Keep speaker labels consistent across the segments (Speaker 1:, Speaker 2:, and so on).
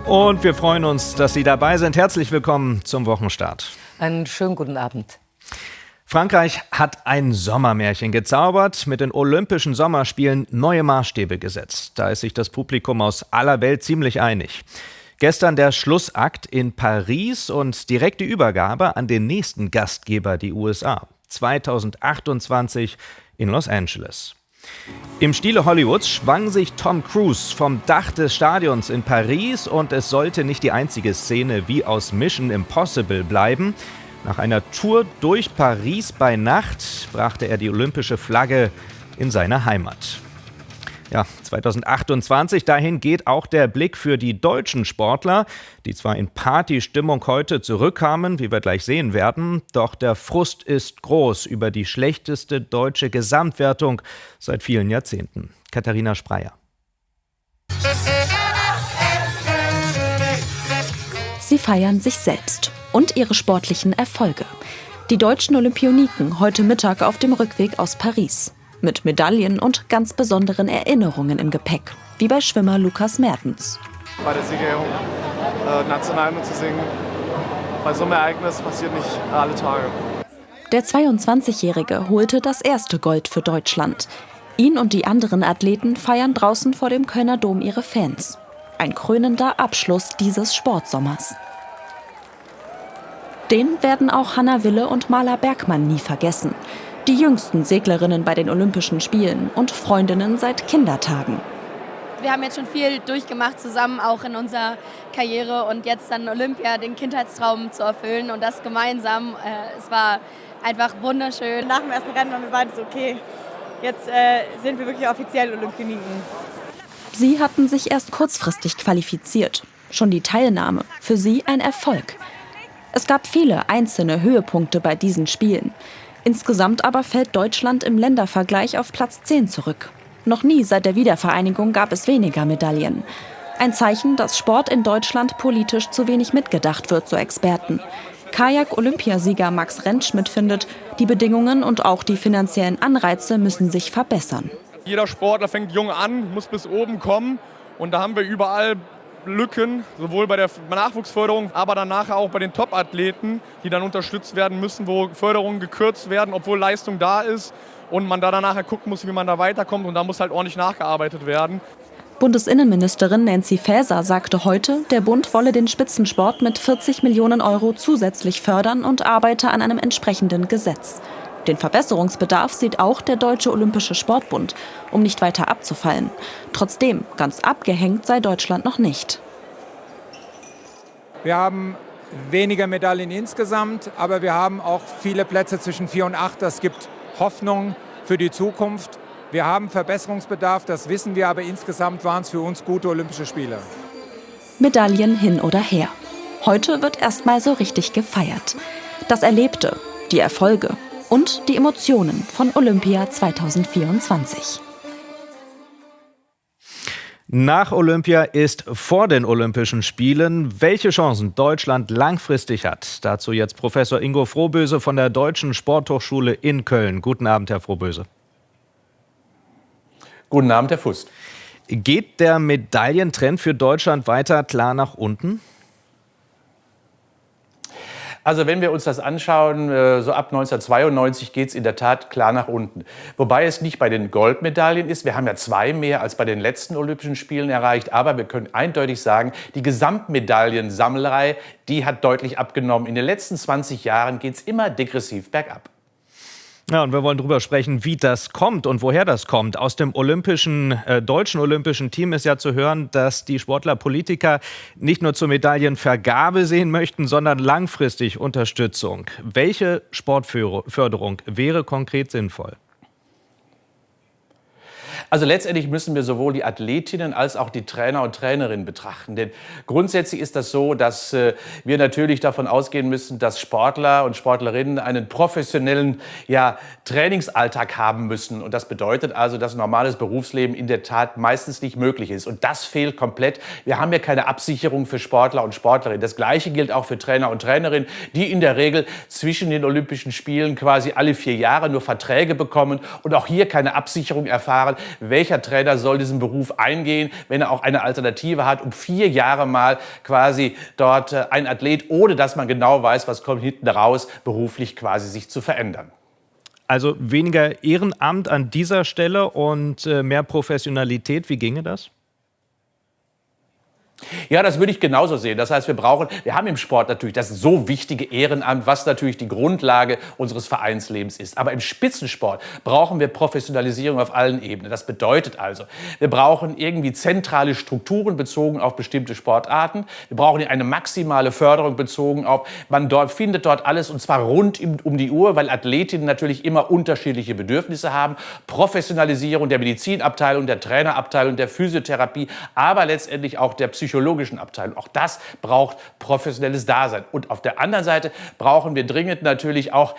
Speaker 1: Und wir freuen uns, dass Sie dabei sind. Herzlich willkommen zum Wochenstart.
Speaker 2: Einen schönen guten Abend.
Speaker 1: Frankreich hat ein Sommermärchen gezaubert, mit den Olympischen Sommerspielen neue Maßstäbe gesetzt. Da ist sich das Publikum aus aller Welt ziemlich einig. Gestern der Schlussakt in Paris und direkte Übergabe an den nächsten Gastgeber, die USA. 2028 in Los Angeles. Im Stile Hollywoods schwang sich Tom Cruise vom Dach des Stadions in Paris und es sollte nicht die einzige Szene wie aus Mission Impossible bleiben. Nach einer Tour durch Paris bei Nacht brachte er die olympische Flagge in seine Heimat. Ja, 2028, dahin geht auch der Blick für die deutschen Sportler, die zwar in Partystimmung heute zurückkamen, wie wir gleich sehen werden, doch der Frust ist groß über die schlechteste deutsche Gesamtwertung seit vielen Jahrzehnten. Katharina Spreyer.
Speaker 3: Sie feiern sich selbst und ihre sportlichen Erfolge. Die deutschen Olympioniken heute Mittag auf dem Rückweg aus Paris. Mit Medaillen und ganz besonderen Erinnerungen im Gepäck, wie bei Schwimmer Lukas Mertens.
Speaker 4: Bei der Siegerehrung Nationalhymne zu singen, bei so einem Ereignis passiert nicht alle Tage.
Speaker 3: Der 22-Jährige holte das erste Gold für Deutschland. Ihn und die anderen Athleten feiern draußen vor dem Kölner Dom ihre Fans. Ein krönender Abschluss dieses Sportsommers. Den werden auch Hanna Wille und Marla Bergmann nie vergessen. Die jüngsten Seglerinnen bei den Olympischen Spielen und Freundinnen seit Kindertagen.
Speaker 5: Wir haben jetzt schon viel durchgemacht zusammen, auch in unserer Karriere. Und jetzt dann Olympia, den Kindheitstraum zu erfüllen und das gemeinsam. Es war einfach wunderschön.
Speaker 6: Nach dem ersten Rennen haben wir beide so, okay, jetzt sind wir wirklich offiziell Olympioniken.
Speaker 3: Sie hatten sich erst kurzfristig qualifiziert. Schon die Teilnahme, für sie ein Erfolg. Es gab viele einzelne Höhepunkte bei diesen Spielen. Insgesamt aber fällt Deutschland im Ländervergleich auf Platz 10 zurück. Noch nie seit der Wiedervereinigung gab es weniger Medaillen. Ein Zeichen, dass Sport in Deutschland politisch zu wenig mitgedacht wird, so Experten. Kajak-Olympiasieger Max Rentschmidt findet, die Bedingungen und auch die finanziellen Anreize müssen sich verbessern.
Speaker 4: Jeder Sportler fängt jung an, muss bis oben kommen und da haben wir überall Lücken, sowohl bei der Nachwuchsförderung, aber dann nachher auch bei den Top-Athleten, die dann unterstützt werden müssen, wo Förderungen gekürzt werden, obwohl Leistung da ist und man da dann nachher gucken muss, wie man da weiterkommt und da muss halt ordentlich nachgearbeitet werden.
Speaker 3: Bundesinnenministerin Nancy Faeser sagte heute, der Bund wolle den Spitzensport mit 40 Millionen Euro zusätzlich fördern und arbeite an einem entsprechenden Gesetz. Den Verbesserungsbedarf sieht auch der Deutsche Olympische Sportbund, um nicht weiter abzufallen. Trotzdem, ganz abgehängt sei Deutschland noch nicht.
Speaker 7: Wir haben weniger Medaillen insgesamt, aber wir haben auch viele Plätze zwischen 4 und 8. Das gibt Hoffnung für die Zukunft. Wir haben Verbesserungsbedarf, das wissen wir, aber insgesamt waren es für uns gute Olympische Spiele.
Speaker 3: Medaillen hin oder her. Heute wird erstmal so richtig gefeiert. Das Erlebte, die Erfolge und die Emotionen von Olympia 2024.
Speaker 1: Nach Olympia ist vor den Olympischen Spielen. Welche Chancen Deutschland langfristig hat, dazu jetzt Professor Ingo Frohböse von der Deutschen Sporthochschule in Köln. Guten Abend, Herr Frohböse.
Speaker 8: Guten Abend, Herr Fust.
Speaker 1: Geht der Medaillentrend für Deutschland weiter klar nach unten?
Speaker 8: Also wenn wir uns das anschauen, so ab 1992 geht es in der Tat klar nach unten. Wobei es nicht bei den Goldmedaillen ist. Wir haben ja 2 mehr als bei den letzten Olympischen Spielen erreicht. Aber wir können eindeutig sagen, die Gesamtmedaillensammlerei, die hat deutlich abgenommen. In den letzten 20 Jahren geht es immer degressiv bergab.
Speaker 1: Ja, und wir wollen darüber sprechen, wie das kommt und woher das kommt. Aus dem deutschen olympischen Team ist ja zu hören, dass die Sportler Politiker nicht nur zur Medaillenvergabe sehen möchten, sondern langfristig Unterstützung. Welche Sportförderung wäre konkret sinnvoll?
Speaker 8: Also letztendlich müssen wir sowohl die Athletinnen als auch die Trainer und Trainerinnen betrachten. Denn grundsätzlich ist das so, dass wir natürlich davon ausgehen müssen, dass Sportler und Sportlerinnen einen professionellen Trainingsalltag haben müssen. Und das bedeutet also, dass ein normales Berufsleben in der Tat meistens nicht möglich ist. Und das fehlt komplett. Wir haben ja keine Absicherung für Sportler und Sportlerinnen. Das Gleiche gilt auch für Trainer und Trainerinnen, die in der Regel zwischen den Olympischen Spielen quasi alle 4 Jahre nur Verträge bekommen und auch hier keine Absicherung erfahren, welcher Trainer soll diesen Beruf eingehen, wenn er auch eine Alternative hat, um 4 Jahre mal quasi dort ein Athlet, ohne dass man genau weiß, was kommt hinten raus, beruflich quasi sich zu verändern.
Speaker 1: Also weniger Ehrenamt an dieser Stelle und mehr Professionalität. Wie ginge das?
Speaker 8: Ja, das würde ich genauso sehen. Das heißt, wir haben im Sport natürlich das so wichtige Ehrenamt, was natürlich die Grundlage unseres Vereinslebens ist. Aber im Spitzensport brauchen wir Professionalisierung auf allen Ebenen. Das bedeutet also, wir brauchen irgendwie zentrale Strukturen bezogen auf bestimmte Sportarten. Wir brauchen eine maximale Förderung bezogen auf, man findet dort alles und zwar rund um die Uhr, weil Athletinnen natürlich immer unterschiedliche Bedürfnisse haben. Professionalisierung der Medizinabteilung, der Trainerabteilung, der Physiotherapie, aber letztendlich auch der psychologischen Abteilung. Auch das braucht professionelles Dasein. Und auf der anderen Seite brauchen wir dringend natürlich auch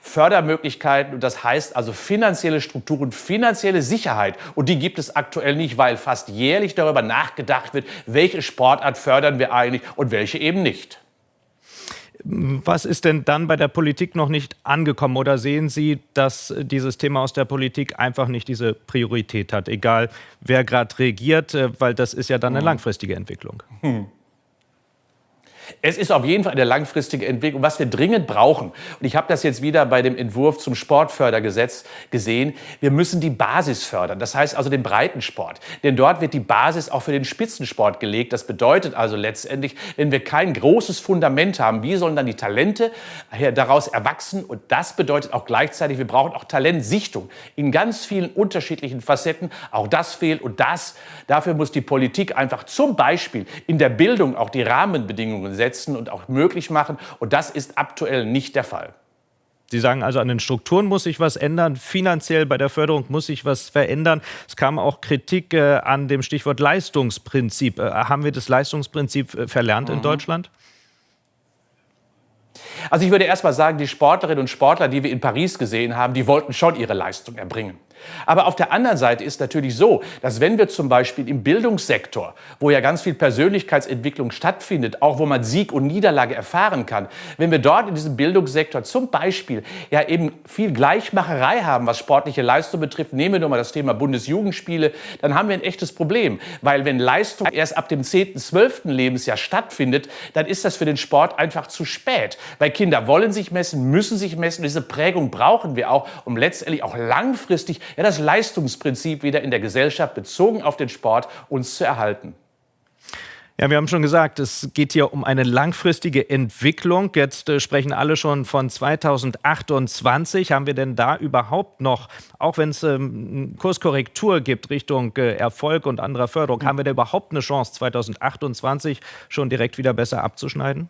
Speaker 8: Fördermöglichkeiten. Und das heißt also finanzielle Strukturen, finanzielle Sicherheit. Und die gibt es aktuell nicht, weil fast jährlich darüber nachgedacht wird, welche Sportart fördern wir eigentlich und welche eben nicht.
Speaker 1: Was ist denn dann bei der Politik noch nicht angekommen? Oder sehen Sie, dass dieses Thema aus der Politik einfach nicht diese Priorität hat, egal wer gerade regiert, weil das ist ja dann eine langfristige Entwicklung?
Speaker 8: Es ist auf jeden Fall eine langfristige Entwicklung, was wir dringend brauchen. Und ich habe das jetzt wieder bei dem Entwurf zum Sportfördergesetz gesehen. Wir müssen die Basis fördern, das heißt also den Breitensport. Denn dort wird die Basis auch für den Spitzensport gelegt. Das bedeutet also letztendlich, wenn wir kein großes Fundament haben, wie sollen dann die Talente daraus erwachsen? Und das bedeutet auch gleichzeitig, wir brauchen auch Talentsichtung in ganz vielen unterschiedlichen Facetten. Auch das fehlt und dafür muss die Politik einfach zum Beispiel in der Bildung auch die Rahmenbedingungen setzen und auch möglich machen. Und das ist aktuell nicht der Fall.
Speaker 1: Sie sagen also, an den Strukturen muss sich was ändern, finanziell bei der Förderung muss sich was verändern. Es kam auch Kritik an dem Stichwort Leistungsprinzip. Haben wir das Leistungsprinzip verlernt in Deutschland?
Speaker 8: Also ich würde erst mal sagen, die Sportlerinnen und Sportler, die wir in Paris gesehen haben, die wollten schon ihre Leistung erbringen. Aber auf der anderen Seite ist natürlich so, dass wenn wir zum Beispiel im Bildungssektor, wo ja ganz viel Persönlichkeitsentwicklung stattfindet, auch wo man Sieg und Niederlage erfahren kann, wenn wir dort in diesem Bildungssektor zum Beispiel ja eben viel Gleichmacherei haben, was sportliche Leistung betrifft, nehmen wir nur mal das Thema Bundesjugendspiele, dann haben wir ein echtes Problem. Weil wenn Leistung erst ab dem 10., 12. Lebensjahr stattfindet, dann ist das für den Sport einfach zu spät. Weil Kinder wollen sich messen, müssen sich messen. Diese Prägung brauchen wir auch, um letztendlich auch langfristig das Leistungsprinzip wieder in der Gesellschaft bezogen auf den Sport uns zu erhalten.
Speaker 1: Ja, wir haben schon gesagt, es geht hier um eine langfristige Entwicklung. Jetzt sprechen alle schon von 2028. Haben wir denn da überhaupt noch, auch wenn es Kurskorrektur gibt Richtung Erfolg und anderer Förderung, haben wir da überhaupt eine Chance, 2028 schon direkt wieder besser abzuschneiden?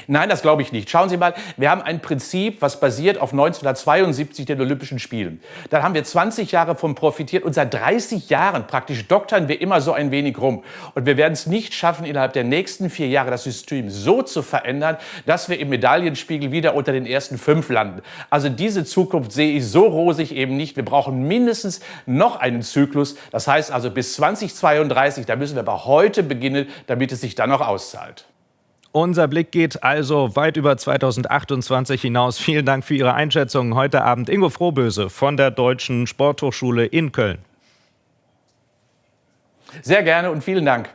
Speaker 8: Nein, das glaube ich nicht. Schauen Sie mal, wir haben ein Prinzip, was basiert auf 1972 den Olympischen Spielen. Da haben wir 20 Jahre von profitiert und seit 30 Jahren praktisch doktern wir immer so ein wenig rum. Und wir werden es nicht schaffen, innerhalb der nächsten 4 Jahre das System so zu verändern, dass wir im Medaillenspiegel wieder unter den ersten 5 landen. Also diese Zukunft sehe ich so rosig eben nicht. Wir brauchen mindestens noch einen Zyklus. Das heißt also bis 2032, da müssen wir aber heute beginnen, damit es sich dann noch auszahlt.
Speaker 1: Unser Blick geht also weit über 2028 hinaus. Vielen Dank für Ihre Einschätzung heute Abend. Ingo Frohböse von der Deutschen Sporthochschule in Köln.
Speaker 8: Sehr gerne und vielen Dank.